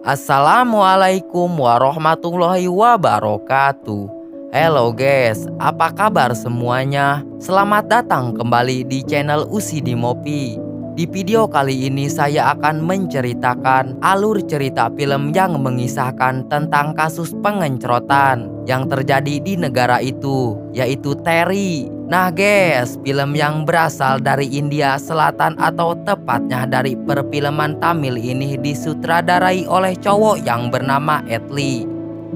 Assalamualaikum warahmatullahi wabarakatuh. Halo guys, apa kabar semuanya? Selamat datang kembali di channel Usi di Mopi. Di video kali ini saya akan menceritakan alur cerita film yang mengisahkan tentang kasus pengencrotan yang terjadi di negara itu, yaitu Terry. Nah guys, film yang berasal dari India Selatan atau tepatnya dari perfilman Tamil ini disutradarai oleh cowok yang bernama Jet Li.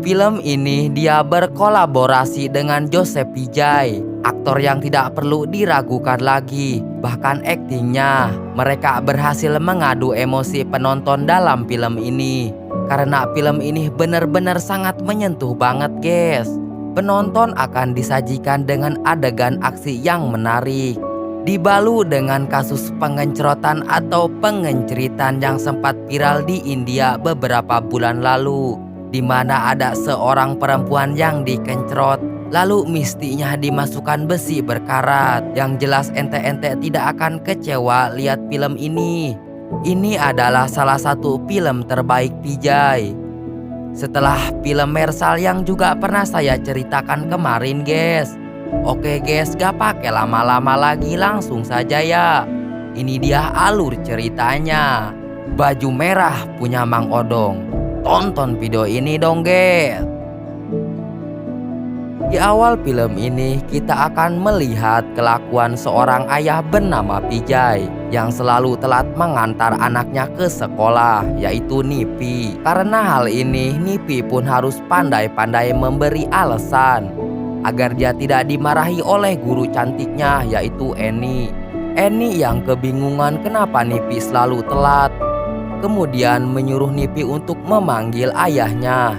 Film ini dia berkolaborasi dengan Joseph Vijay, aktor yang tidak perlu diragukan lagi. Bahkan aktingnya, mereka berhasil mengadu emosi penonton dalam film ini. Karena film ini benar-benar sangat menyentuh banget guys. Penonton akan disajikan dengan adegan aksi yang menarik, dibalut dengan kasus pengencrotan atau pengenceritan yang sempat viral di India beberapa bulan lalu, di mana ada seorang perempuan yang dikencrot, lalu mistinya dimasukkan besi berkarat. Yang jelas ente-ente tidak akan kecewa lihat film ini. Ini adalah salah satu film terbaik Vijay. Setelah film Mersal yang juga pernah saya ceritakan kemarin guys. Oke guys, gak pakai lama-lama lagi, langsung saja ya. Ini dia alur ceritanya. Baju merah punya Mang Odong. Tonton video ini dong guys. Di awal film ini kita akan melihat kelakuan seorang ayah bernama Vijay yang selalu telat mengantar anaknya ke sekolah, yaitu Nipi. Karena hal ini, Nipi pun harus pandai-pandai memberi alasan agar dia tidak dimarahi oleh guru cantiknya, yaitu Eni. Eni yang kebingungan kenapa Nipi selalu telat, kemudian menyuruh Nipi untuk memanggil ayahnya.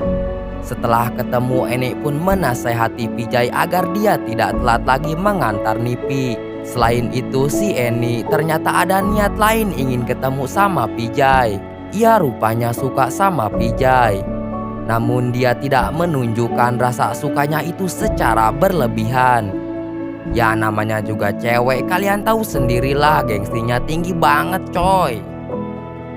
Setelah ketemu, Eni pun menasehati Vijay agar dia tidak telat lagi mengantar Nipi. Selain itu, si Eni ternyata ada niat lain ingin ketemu sama Vijay. Ia rupanya suka sama Vijay. Namun dia tidak menunjukkan rasa sukanya itu secara berlebihan. Ya namanya juga cewek, kalian tahu sendirilah, gengsinya tinggi banget coy.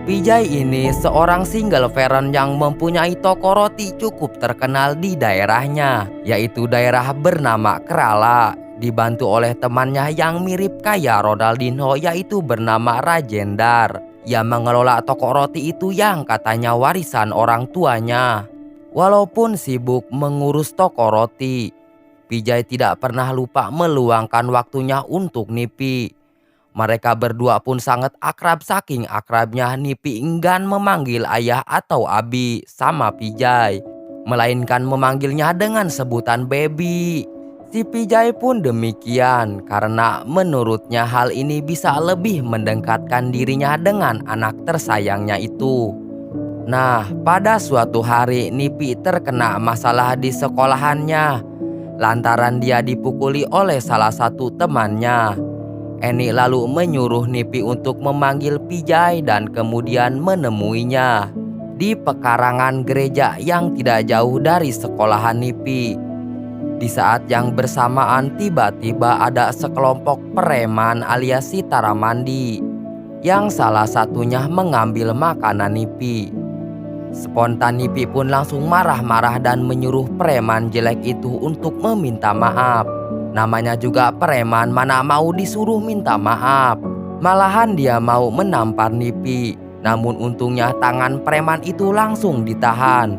Vijay ini seorang single parent yang mempunyai toko roti cukup terkenal di daerahnya, yaitu daerah bernama Kerala, dibantu oleh temannya yang mirip kayak Ronaldinho, yaitu bernama Rajendar. Ia mengelola toko roti itu yang katanya warisan orang tuanya. Walaupun sibuk mengurus toko roti, Vijay tidak pernah lupa meluangkan waktunya untuk Nipi. Mereka berdua pun sangat akrab, saking akrabnya Nipi enggan memanggil ayah atau abi sama Vijay, melainkan memanggilnya dengan sebutan baby. Si Vijay pun demikian karena menurutnya hal ini bisa lebih mendekatkan dirinya dengan anak tersayangnya itu. Nah, pada suatu hari Nipi terkena masalah di sekolahannya lantaran dia dipukuli oleh salah satu temannya. Eni lalu menyuruh Nipi untuk memanggil Vijay dan kemudian menemuinya di pekarangan gereja yang tidak jauh dari sekolahan Nipi. Di saat yang bersamaan tiba-tiba ada sekelompok preman alias Sitaramandi yang salah satunya mengambil makanan Nipi. Spontan Nipi pun langsung marah-marah dan menyuruh preman jelek itu untuk meminta maaf. Namanya juga preman, mana mau disuruh minta maaf. Malahan dia mau menampar Nipi. Namun untungnya tangan preman itu langsung ditahan.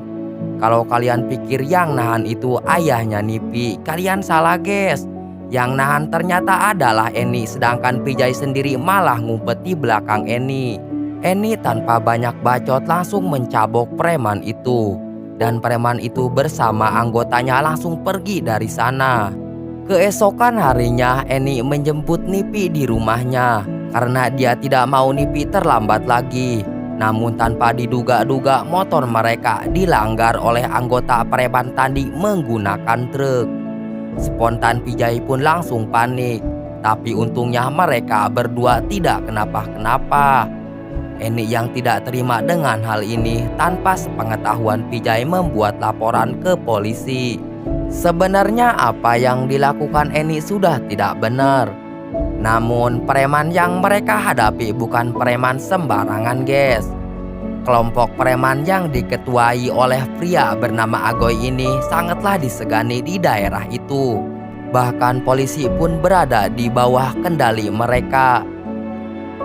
Kalau kalian pikir yang nahan itu ayahnya Nipi, kalian salah guys. Yang nahan ternyata adalah Eni, sedangkan Vijay sendiri malah ngumpet di belakang Eni. Eni tanpa banyak bacot langsung mencabok preman itu. Dan preman itu bersama anggotanya langsung pergi dari sana. Keesokan harinya Eni menjemput Nipi di rumahnya karena dia tidak mau Nipi terlambat lagi. Namun tanpa diduga-duga motor mereka dilanggar oleh anggota preman tadi menggunakan truk. Spontan Vijay pun langsung panik, tapi untungnya mereka berdua tidak kenapa-kenapa. Eni yang tidak terima dengan hal ini tanpa sepengetahuan Vijay membuat laporan ke polisi. Sebenarnya apa yang dilakukan Eni sudah tidak benar. Namun preman yang mereka hadapi bukan preman sembarangan guys. Kelompok preman yang diketuai oleh pria bernama Agoy ini sangatlah disegani di daerah itu. Bahkan polisi pun berada di bawah kendali mereka.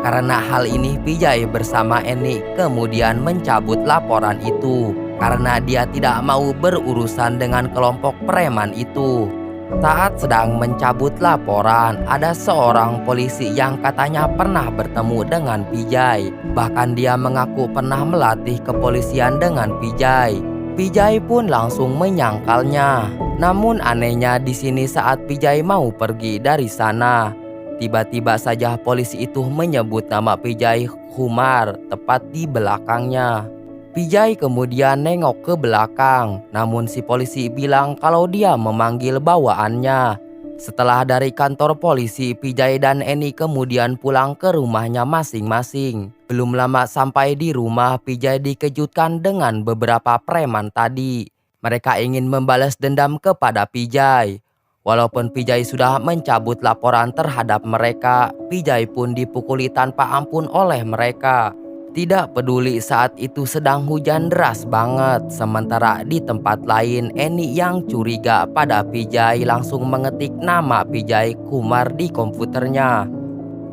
Karena hal ini, Vijay bersama Eni kemudian mencabut laporan itu karena dia tidak mau berurusan dengan kelompok preman itu. Saat sedang mencabut laporan, ada seorang polisi yang katanya pernah bertemu dengan Vijay. Bahkan dia mengaku pernah melatih kepolisian dengan Vijay. Vijay pun langsung menyangkalnya. Namun anehnya di sini saat Vijay mau pergi dari sana, tiba-tiba saja polisi itu menyebut nama Vijay Kumar tepat di belakangnya. Vijay kemudian nengok ke belakang, namun si polisi bilang kalau dia memanggil bawaannya. Setelah dari kantor polisi, Vijay dan Eni kemudian pulang ke rumahnya masing-masing. Belum lama sampai di rumah, Vijay dikejutkan dengan beberapa preman tadi. Mereka ingin membalas dendam kepada Vijay. Walaupun Vijay sudah mencabut laporan terhadap mereka, Vijay pun dipukuli tanpa ampun oleh mereka. Tidak peduli saat itu sedang hujan deras banget. Sementara di tempat lain, Eni yang curiga pada Vijay langsung mengetik nama Vijay Kumar di komputernya.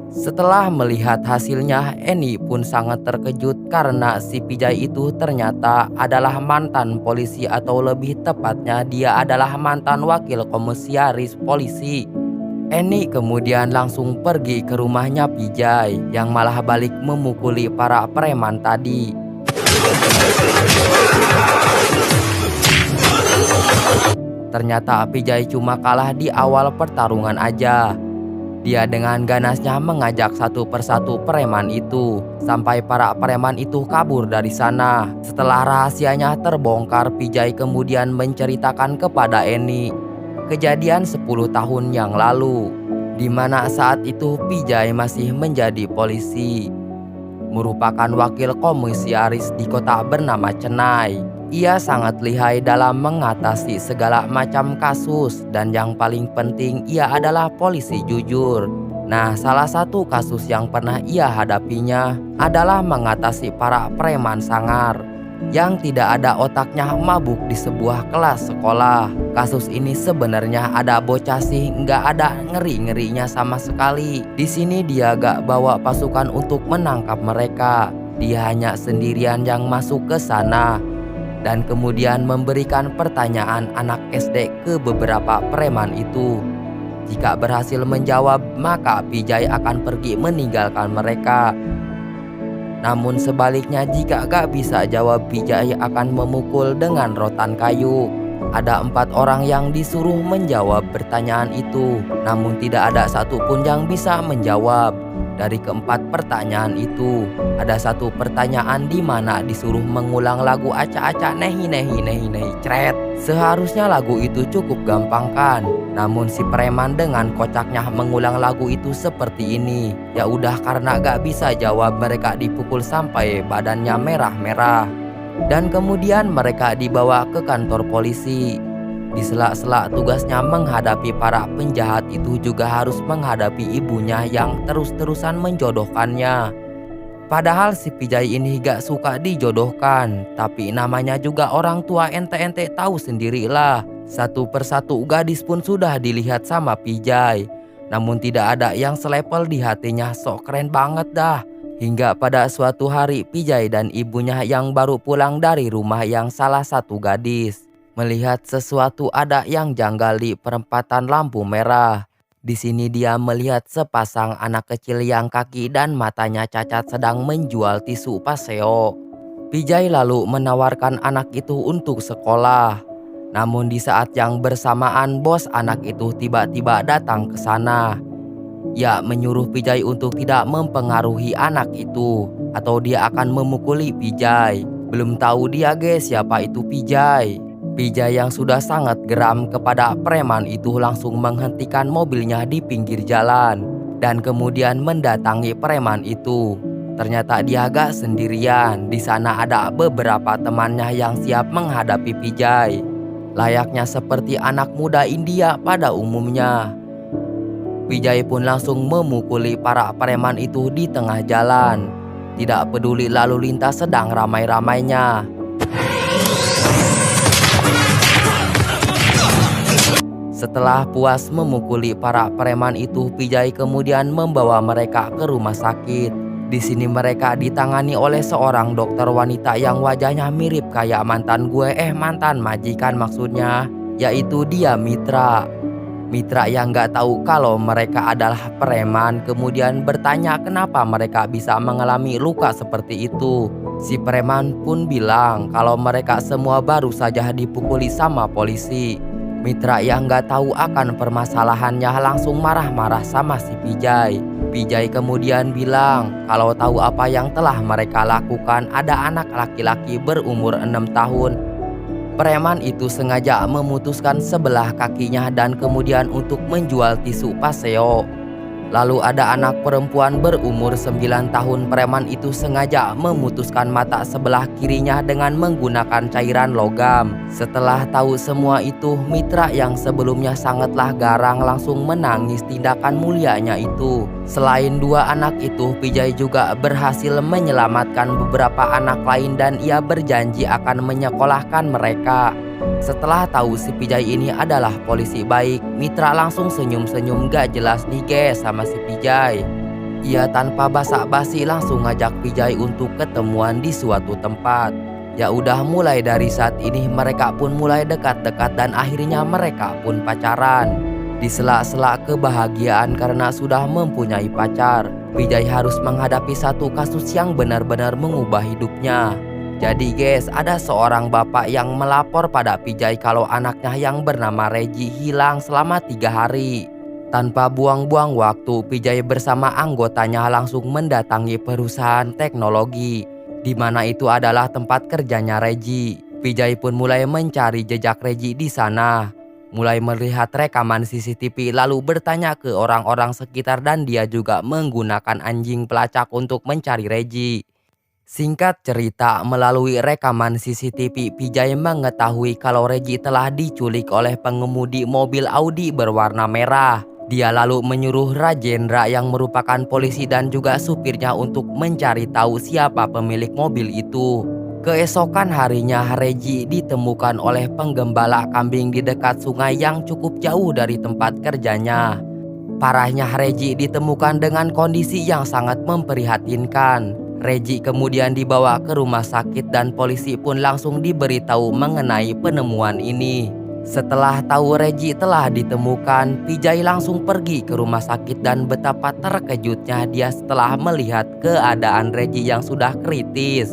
Setelah melihat hasilnya, Eni pun sangat terkejut karena si Vijay itu ternyata adalah mantan polisi, atau lebih tepatnya dia adalah mantan wakil komisaris polisi. Eni kemudian langsung pergi ke rumahnya Vijay yang malah balik memukuli para preman tadi. Ternyata Vijay cuma kalah di awal pertarungan aja. Dia dengan ganasnya mengajak satu persatu preman itu sampai para preman itu kabur dari sana. Setelah rahasianya terbongkar, Vijay kemudian menceritakan kepada Eni kejadian 10 tahun yang lalu, di mana saat itu Vijay masih menjadi polisi, merupakan wakil komisaris di kota bernama Chennai. Ia sangat lihai dalam mengatasi segala macam kasus, dan yang paling penting ia adalah polisi jujur. Nah, salah satu kasus yang pernah ia hadapinya adalah mengatasi para preman sangar yang tidak ada otaknya mabuk di sebuah kelas sekolah. Kasus ini sebenarnya ada bocah sih, nggak ada ngeri-ngerinya sama sekali. Di sini dia gak bawa pasukan untuk menangkap mereka. Dia hanya sendirian yang masuk ke sana dan kemudian memberikan pertanyaan anak SD ke beberapa preman itu. Jika berhasil menjawab, maka Vijay akan pergi meninggalkan mereka. Namun sebaliknya, jika gak bisa jawab, Vijay akan memukul dengan rotan kayu. Ada 4 orang yang disuruh menjawab pertanyaan itu, namun tidak ada satupun yang bisa menjawab. Dari keempat pertanyaan itu, ada satu pertanyaan di mana disuruh mengulang lagu acak-acak nehi nehi nehi nehi cret. Seharusnya lagu itu cukup gampang kan? Namun si preman dengan kocaknya mengulang lagu itu seperti ini. Ya udah, karena gak bisa jawab, mereka dipukul sampai badannya merah-merah. Dan kemudian mereka dibawa ke kantor polisi. Di sela-sela tugasnya menghadapi para penjahat itu, juga harus menghadapi ibunya yang terus-terusan menjodohkannya. Padahal si Vijay ini gak suka dijodohkan, tapi namanya juga orang tua, ente-ente tahu sendirilah. Satu persatu gadis pun sudah dilihat sama Vijay, namun tidak ada yang selepel di hatinya. Sok keren banget dah. Hingga pada suatu hari, Vijay dan ibunya yang baru pulang dari rumah yang salah satu gadis melihat sesuatu ada yang janggal di perempatan lampu merah. Di sini dia melihat sepasang anak kecil yang kaki dan matanya cacat sedang menjual tisu paseo. Vijay lalu menawarkan anak itu untuk sekolah. Namun di saat yang bersamaan, bos anak itu tiba-tiba datang ke sana. Ia menyuruh Vijay untuk tidak mempengaruhi anak itu, atau dia akan memukuli Vijay. Belum tahu dia siapa itu Vijay. Vijay yang sudah sangat geram kepada preman itu langsung menghentikan mobilnya di pinggir jalan dan kemudian mendatangi preman itu. Ternyata dia gak sendirian. Di sana ada beberapa temannya yang siap menghadapi Vijay. Layaknya seperti anak muda India pada umumnya. Vijay pun langsung memukuli para preman itu di tengah jalan. tidak peduli lalu lintas sedang ramai-ramainya. Setelah puas memukuli para preman itu, Vijay kemudian membawa mereka ke rumah sakit. Di sini mereka ditangani oleh seorang dokter wanita yang wajahnya mirip kayak mantan majikan maksudnya, yaitu dia Mitra. Mitra yang gak tahu kalau mereka adalah preman kemudian bertanya kenapa mereka bisa mengalami luka seperti itu. Si preman pun bilang kalau mereka semua baru saja dipukuli sama polisi. Mitra yang gak tahu akan permasalahannya langsung marah-marah sama si Vijay. Vijay kemudian bilang kalau tahu apa yang telah mereka lakukan, ada anak laki-laki berumur 6 tahun. Preman itu sengaja memutuskan sebelah kakinya dan kemudian untuk menjual tisu paseo. Lalu ada anak perempuan berumur 9 tahun. Preman itu sengaja memutuskan mata sebelah kirinya dengan menggunakan cairan logam. Setelah tahu semua itu, Mitra yang sebelumnya sangatlah garang langsung menangis tindakan mulianya itu. Selain dua anak itu, Vijay juga berhasil menyelamatkan beberapa anak lain dan ia berjanji akan menyekolahkan mereka. Setelah tahu si Vijay ini adalah polisi baik, Mitra langsung senyum-senyum gak jelas nih guys sama si Vijay. Ia tanpa basa-basi langsung ngajak Vijay untuk ketemuan di suatu tempat. Ya udah, mulai dari saat ini mereka pun mulai dekat-dekat dan akhirnya mereka pun pacaran. Di sela-sela kebahagiaan karena sudah mempunyai pacar, Vijay harus menghadapi satu kasus yang benar-benar mengubah hidupnya. Jadi guys, ada seorang bapak yang melapor pada Vijay kalau anaknya yang bernama Reggie hilang selama 3 hari. Tanpa buang-buang waktu, Vijay bersama anggotanya langsung mendatangi perusahaan teknologi, di mana itu adalah tempat kerjanya Reggie. Vijay pun mulai mencari jejak Reggie di sana, mulai melihat rekaman CCTV lalu bertanya ke orang-orang sekitar dan dia juga menggunakan anjing pelacak untuk mencari Reggie. Singkat cerita, melalui rekaman CCTV, Vijay mengetahui kalau Reggie telah diculik oleh pengemudi mobil Audi berwarna merah. Dia lalu menyuruh Rajendra yang merupakan polisi dan juga supirnya untuk mencari tahu siapa pemilik mobil itu. Keesokan harinya, Reggie ditemukan oleh penggembala kambing di dekat sungai yang cukup jauh dari tempat kerjanya. Parahnya, Reggie ditemukan dengan kondisi yang sangat memprihatinkan. Reggie kemudian dibawa ke rumah sakit dan polisi pun langsung diberitahu mengenai penemuan ini. Setelah tahu Reggie telah ditemukan, Vijay langsung pergi ke rumah sakit dan betapa terkejutnya dia setelah melihat keadaan Reggie yang sudah kritis.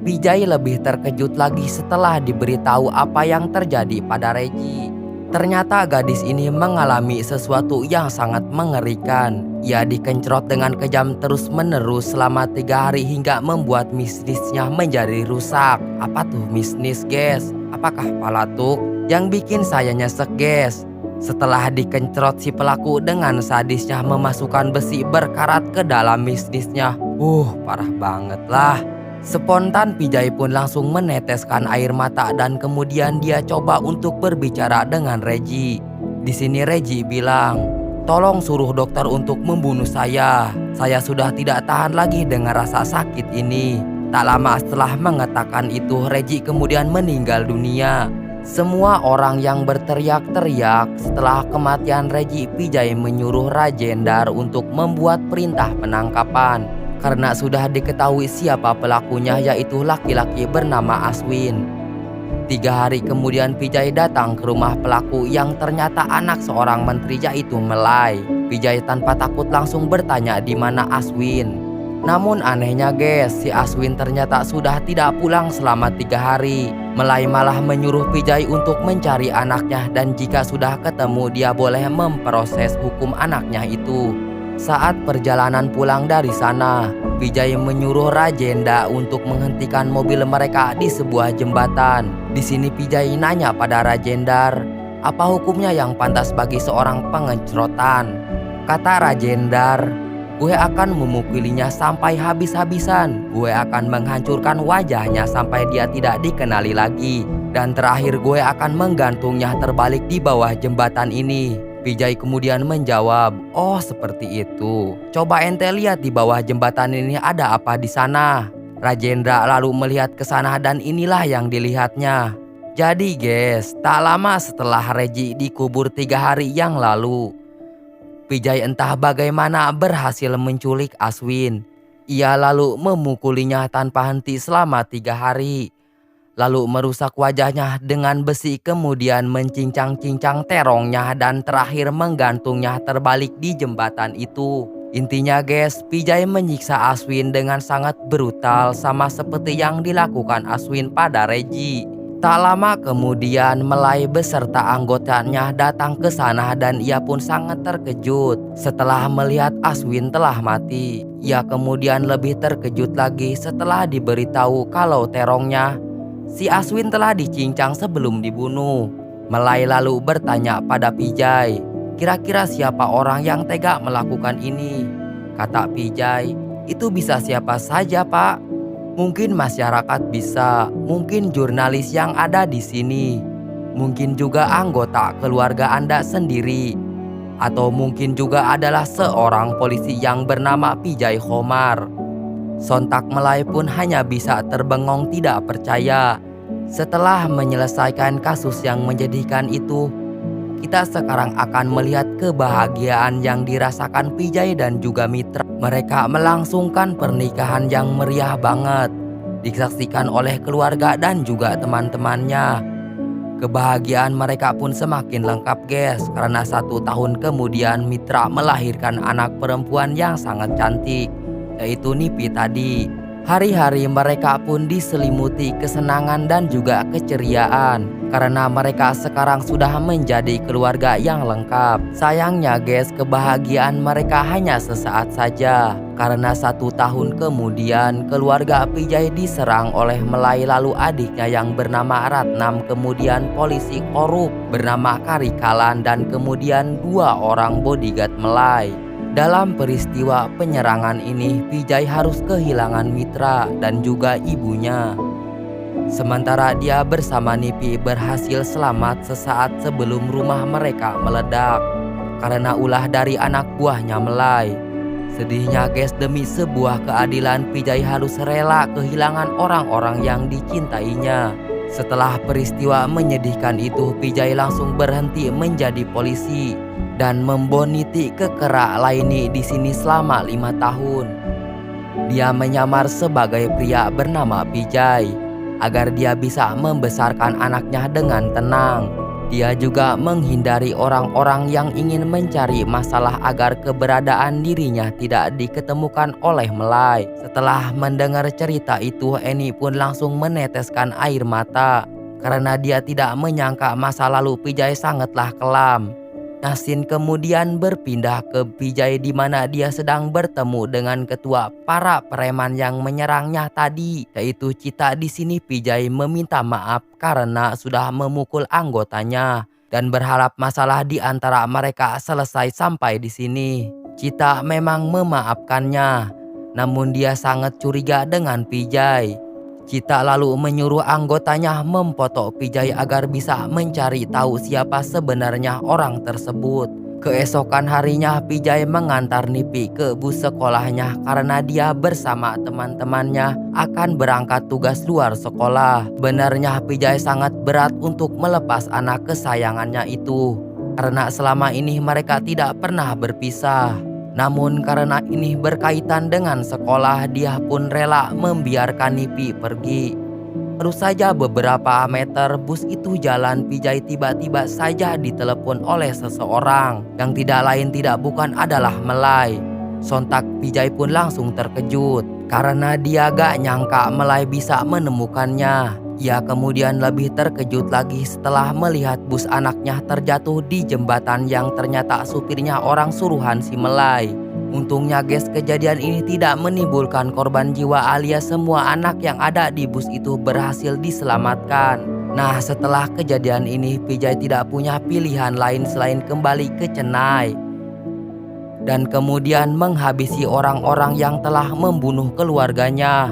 Vijay lebih terkejut lagi setelah diberitahu apa yang terjadi pada Reggie. Ternyata gadis ini mengalami sesuatu yang sangat mengerikan. Ia dikencrot dengan kejam terus-menerus selama 3 hari hingga membuat misnisnya menjadi rusak. Apa tuh misnis guys? Apakah palatuk? Yang bikin saya nyesek guys. Setelah dikencrot, si pelaku dengan sadisnya memasukkan besi berkarat ke dalam misnisnya. Parah banget lah. Spontan Vijay pun langsung meneteskan air mata dan kemudian dia coba untuk berbicara dengan Reggie. Di sini Reggie bilang, "Tolong suruh dokter untuk membunuh saya. Saya sudah tidak tahan lagi dengan rasa sakit ini." Tak lama setelah mengatakan itu, Reggie kemudian meninggal dunia. Semua orang yang berteriak-teriak. Setelah kematian Reggie, Vijay menyuruh Rajendra untuk membuat perintah penangkapan. Karena sudah diketahui siapa pelakunya, yaitu laki-laki bernama Aswin. 3 hari kemudian Vijay datang ke rumah pelaku yang ternyata anak seorang menteri yaitu Melay. Vijay tanpa takut langsung bertanya di mana Aswin. Namun anehnya guys, si Aswin ternyata sudah tidak pulang selama 3 hari. Melay malah menyuruh Vijay untuk mencari anaknya dan jika sudah ketemu dia boleh memproses hukum anaknya itu. Saat perjalanan pulang dari sana, Vijay menyuruh Rajendra untuk menghentikan mobil mereka di sebuah jembatan. Di sini Vijay nanya pada Rajendra, apa hukumnya yang pantas bagi seorang pengencrotan? Kata Rajendra, gue akan memukulinya sampai habis-habisan. Gue akan menghancurkan wajahnya sampai dia tidak dikenali lagi. Dan terakhir gue akan menggantungnya terbalik di bawah jembatan ini. Pijay kemudian menjawab, "Oh, seperti itu. Coba ente lihat di bawah jembatan ini ada apa di sana." Rajendra lalu melihat ke sana dan inilah yang dilihatnya. Jadi guys, tak lama setelah Reji dikubur 3 hari yang lalu, Pijay entah bagaimana berhasil menculik Aswin. Ia lalu memukulinya tanpa henti selama 3 hari. Lalu merusak wajahnya dengan besi, kemudian mencincang-cincang terongnya dan terakhir menggantungnya terbalik di jembatan itu. Intinya guys, Pijay menyiksa Aswin dengan sangat brutal sama seperti yang dilakukan Aswin pada Reji. Tak lama kemudian Melay beserta anggotanya datang ke sana dan ia pun sangat terkejut setelah melihat Aswin telah mati. Ia kemudian lebih terkejut lagi setelah diberitahu kalau terongnya si Aswin telah dicincang sebelum dibunuh. Melay lalu bertanya pada Pijay, "Kira-kira siapa orang yang tega melakukan ini?" Kata Pijay, "Itu bisa siapa saja, Pak. Mungkin masyarakat bisa, mungkin jurnalis yang ada di sini, mungkin juga anggota keluarga Anda sendiri, atau mungkin juga adalah seorang polisi yang bernama Pijay Khomar." Sontak Melay pun hanya bisa terbengong tidak percaya. Setelah menyelesaikan kasus yang menyedihkan itu, kita sekarang akan melihat kebahagiaan yang dirasakan Pijay dan juga Mitra. Mereka melangsungkan pernikahan yang meriah banget, disaksikan oleh keluarga dan juga teman-temannya. Kebahagiaan mereka pun semakin lengkap guys, karena 1 tahun kemudian Mitra melahirkan anak perempuan yang sangat cantik, yaitu Nipi tadi. Hari-hari mereka pun diselimuti kesenangan dan juga keceriaan karena mereka sekarang sudah menjadi keluarga yang lengkap. Sayangnya guys, kebahagiaan mereka hanya sesaat saja karena 1 tahun kemudian keluarga Pijay diserang oleh Melay, lalu adiknya yang bernama Ratnam, kemudian polisi korup bernama Karikalan, dan kemudian 2 orang bodyguard Melay. Dalam peristiwa penyerangan ini, Pijay harus kehilangan Mitra dan juga ibunya. Sementara dia bersama Nipi berhasil selamat sesaat sebelum rumah mereka meledak karena ulah dari anak buahnya Melay. Sedihnya guys, demi sebuah keadilan Pijay harus rela kehilangan orang-orang yang dicintainya. Setelah peristiwa menyedihkan itu, Pijay langsung berhenti menjadi polisi dan memboniti kekera Laini di sini selama 5 tahun. Dia menyamar sebagai pria bernama Pijay agar dia bisa membesarkan anaknya dengan tenang. Dia juga menghindari orang-orang yang ingin mencari masalah agar keberadaan dirinya tidak diketemukan oleh Melay. Setelah mendengar cerita itu, Eni pun langsung meneteskan air mata karena dia tidak menyangka masa lalu Pijay sangatlah kelam. Nasin kemudian berpindah ke Pijay di mana dia sedang bertemu dengan ketua para preman yang menyerangnya tadi, yaitu Cita. Di sini Pijay meminta maaf karena sudah memukul anggotanya dan berharap masalah di antara mereka selesai sampai di sini. Cita memang memaafkannya, namun dia sangat curiga dengan Pijay. Cita lalu menyuruh anggotanya memfoto Pijay agar bisa mencari tahu siapa sebenarnya orang tersebut. Keesokan harinya Pijay mengantar Nipi ke bus sekolahnya karena dia bersama teman-temannya akan berangkat tugas luar sekolah. Benarnya Pijay sangat berat untuk melepas anak kesayangannya itu karena selama ini mereka tidak pernah berpisah. Namun karena ini berkaitan dengan sekolah, dia pun rela membiarkan Nipi pergi. Baru saja beberapa meter bus itu jalan, Pijay tiba-tiba saja ditelepon oleh seseorang yang tidak lain tidak bukan adalah Melay. Sontak Pijay pun langsung terkejut karena dia gak nyangka Melay bisa menemukannya. Ia kemudian lebih terkejut lagi setelah melihat bus anaknya terjatuh di jembatan yang ternyata supirnya orang suruhan si Melay. Untungnya guys, kejadian ini tidak menimbulkan korban jiwa alias semua anak yang ada di bus itu berhasil diselamatkan. Nah, setelah kejadian ini Pijay tidak punya pilihan lain selain kembali ke Chennai dan kemudian menghabisi orang-orang yang telah membunuh keluarganya.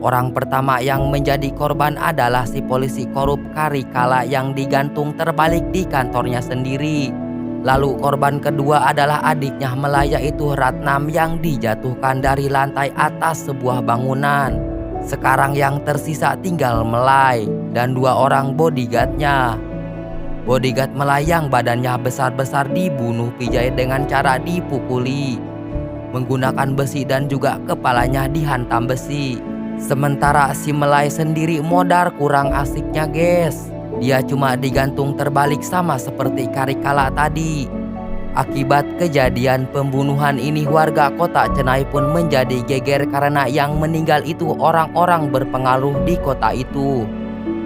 Orang pertama yang menjadi korban adalah si polisi korup Karikala yang digantung terbalik di kantornya sendiri. Lalu korban kedua adalah adiknya Melay, yaitu Ratnam, yang dijatuhkan dari lantai atas sebuah bangunan. Sekarang yang tersisa tinggal Melay dan 2 orang bodyguardnya. Bodyguard Melay yang badannya besar-besar dibunuh Pijay dengan cara dipukuli menggunakan besi dan juga kepalanya dihantam besi. Sementara si Melay sendiri modar kurang asiknya guys. Dia cuma digantung terbalik sama seperti Karikala tadi. Akibat kejadian pembunuhan ini, warga kota Chennai pun menjadi geger karena yang meninggal itu orang-orang berpengaruh di kota itu.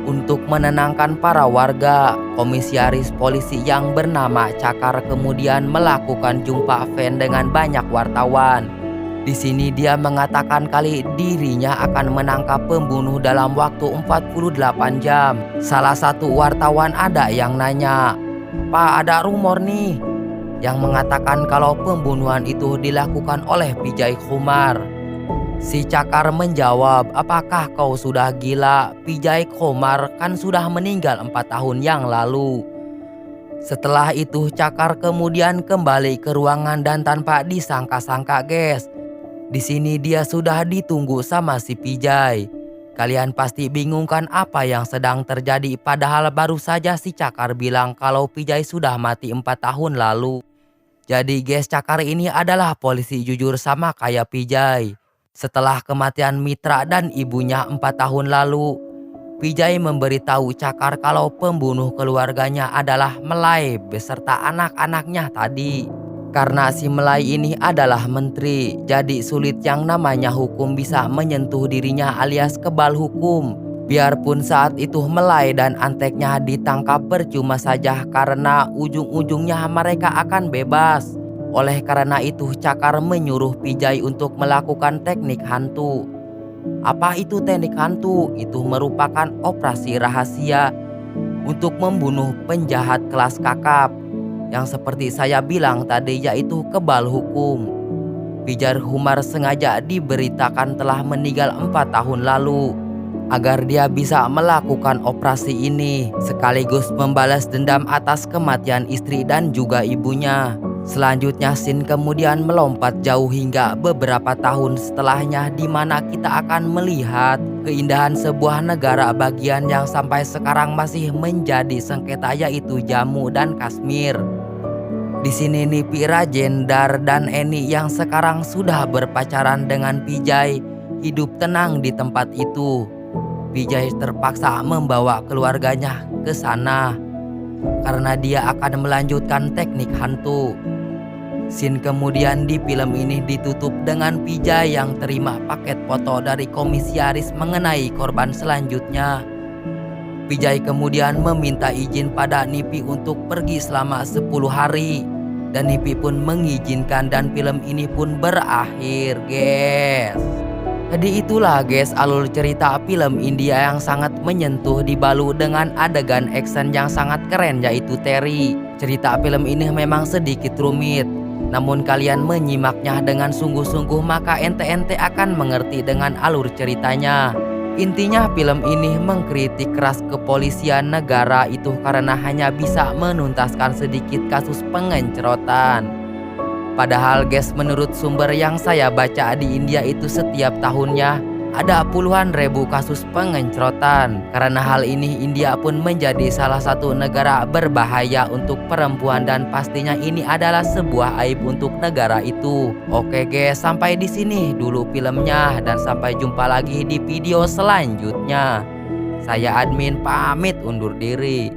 Untuk menenangkan para warga, komisaris polisi yang bernama Cakar kemudian melakukan jumpa fan dengan banyak wartawan. Di sini dia mengatakan kali dirinya akan menangkap pembunuh dalam waktu 48 jam. Salah satu wartawan ada yang nanya, "Pak, ada rumor nih yang mengatakan kalau pembunuhan itu dilakukan oleh Pijay Kumar." Si Cakar menjawab, "Apakah kau sudah gila? Pijay Kumar kan sudah meninggal 4 tahun yang lalu." Setelah itu Cakar kemudian kembali ke ruangan dan tanpa disangka-sangka guys, di sini dia sudah ditunggu sama si Pijay. Kalian pasti bingung kan apa yang sedang terjadi, padahal baru saja si Cakar bilang kalau Pijay sudah mati 4 tahun lalu. Jadi guys, Cakar ini adalah polisi jujur sama kayak Pijay. Setelah kematian Mitra dan ibunya 4 tahun lalu, Pijay memberitahu Cakar kalau pembunuh keluarganya adalah Melay beserta anak-anaknya tadi. Karena si Melay ini adalah menteri, jadi sulit yang namanya hukum bisa menyentuh dirinya alias kebal hukum. Biarpun saat itu Melay dan anteknya ditangkap percuma saja karena ujung-ujungnya mereka akan bebas. Oleh karena itu Cakar menyuruh Pijay untuk melakukan teknik hantu. Apa itu teknik hantu? Itu merupakan operasi rahasia untuk membunuh penjahat kelas kakap yang seperti saya bilang tadi, yaitu kebal hukum. Pijay Kumar sengaja diberitakan telah meninggal 4 tahun lalu agar dia bisa melakukan operasi ini sekaligus membalas dendam atas kematian istri dan juga ibunya. Selanjutnya scene kemudian melompat jauh hingga beberapa tahun setelahnya, di mana kita akan melihat keindahan sebuah negara bagian yang sampai sekarang masih menjadi sengketa, yaitu Jammu dan Kashmir. Di sini Nipi, Rajendar dan Eni yang sekarang sudah berpacaran dengan Pijay hidup tenang di tempat itu. Pijay terpaksa membawa keluarganya ke sana karena dia akan melanjutkan teknik hantu. Scene kemudian di film ini ditutup dengan Pijay yang terima paket foto dari komisaris mengenai korban selanjutnya. Pijay kemudian meminta izin pada Nipi untuk pergi selama 10 hari. Dan Nipi pun mengizinkan dan film ini pun berakhir guys. Jadi itulah guys alur cerita film India yang sangat menyentuh, dibalut dengan adegan action yang sangat keren, yaitu Terry. Cerita film ini memang sedikit rumit, namun kalian menyimaknya dengan sungguh-sungguh maka ente-ente akan mengerti dengan alur ceritanya. Intinya film ini mengkritik keras kepolisian negara itu karena hanya bisa menuntaskan sedikit kasus pengencrotan. Padahal guys, menurut sumber yang saya baca, di India itu setiap tahunnya ada puluhan ribu kasus pengencrotan. Karena hal ini India pun menjadi salah satu negara berbahaya untuk perempuan dan pastinya ini adalah sebuah aib untuk negara itu. Oke guys, sampai di sini dulu filmnya dan sampai jumpa lagi di video selanjutnya. Saya admin pamit undur diri.